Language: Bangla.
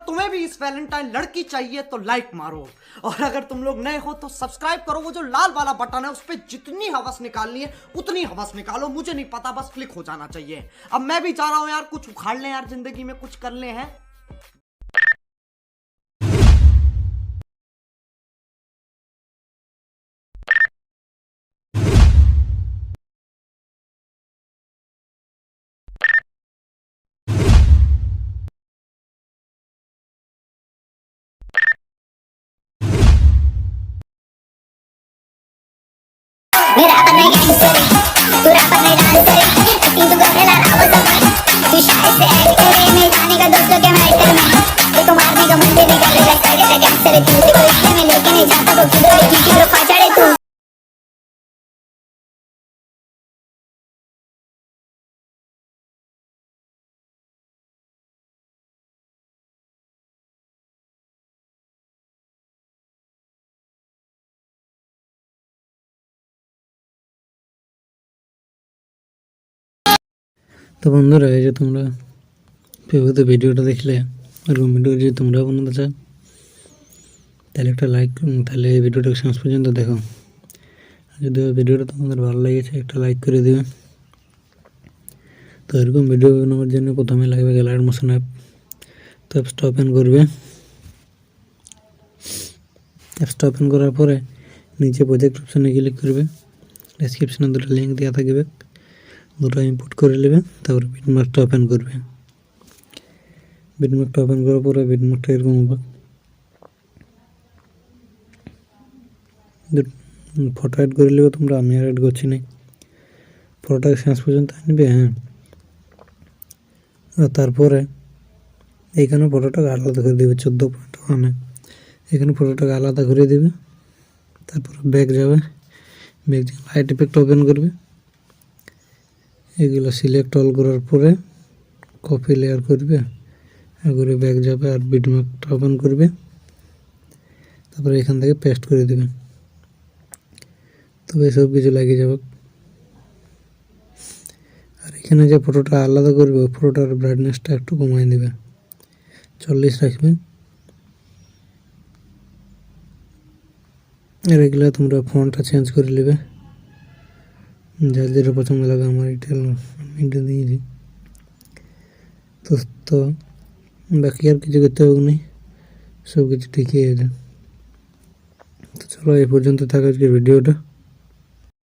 तुम्हें भी इस वैलेंटाइन लड़की चाहिए तो लाइक मारो, और अगर तुम लोग नए हो तो सब्सक्राइब करो। वो जो लाल वाला बटन है उस पर जितनी हवस निकालनी है उतनी हवस निकालो, मुझे नहीं पता, बस क्लिक हो जाना चाहिए। अब मैं भी चाह रहा हूं यार कुछ उखाड़ लें यार, जिंदगी में कुछ कर ले हैं। मेरा अपन नहीं गैंगस्टर तू रैपर नहीं डांसर ऐसी तू गधेला रावत तू शायद से ऐड करे मैं जाने का दोस्तों के मैटर में देखो मारने का मुंडे निकल रहा है साइड से गैंगस्टर तू देखो इससे मैं लेके नहीं जाता तो किधर की तरफ फाचड़े तू। তো বন্ধুরা, এই যে তোমরা ফেসবুকে ভিডিওটা দেখলে, এরকম ভিডিও যদি তোমরা বানাতে চাও তাহলে একটা লাইক, তাহলে এই ভিডিওটা শেষ পর্যন্ত দেখো। আর যদি ভিডিওটা তোমাদের ভালো লেগেছে একটা লাইক করে দিবে। তো এরকম ভিডিও বানানোর জন্য প্রথমে লাগবে গ্যালারি মোশন অ্যাপ। তো অ্যাপসটা ওপেন করবে। অ্যাপসটা ওপেন করার পরে নিচে প্রজেক্ট অপশানে ক্লিক করবে। ডেসক্রিপশনে দুটো লিঙ্ক দেওয়া থাকবে, দুটো ইম্পোর্ট করে নেবে। তারপরে বিটমার্কটা ওপেন করবে। বিটমার্কটা ওপেন করার পরে বিটমার্কটা এরকম হবে। ফটো অ্যাড করে নেবে তোমরা, আমি আর অ্যাড করছি না। ফটোটাকে শেষ পর্যন্ত আনবে। হ্যাঁ, আর তারপরে এইখানে ফটোটাকে আলাদা করে দেবে 14.1। এখানে ফটোটাকে আলাদা করে দেবে। তারপরে ব্যাক যাবে, ব্যাক লাইট ইফেক্ট ওপেন করবে। এগুলো সিলেক্ট অল করার পরে কপি লেয়ার করবে, করে ব্যাক যাবে আর বিটমার্কটা ওপেন করবে। তারপরে এখান থেকে পেস্ট করে দেবে। তবে সব কিছু লাগিয়ে যাবে। আর এখানে যে ফটোটা আলাদা করবে ওই ফটোটার ব্রাইটনেসটা একটু কমাই দেবে, 40 রাখবে। আর এগুলো তোমরা ফন্টটা চেঞ্জ করে নেবে, যার যেটা পছন্দ লাগে। আমার এটা দিয়েছি তো বাকি আর কিছু করতে হবে না, সব কিছু ঠিকই আছে। তো চলো এই পর্যন্ত থাকা আজকের ভিডিওটা।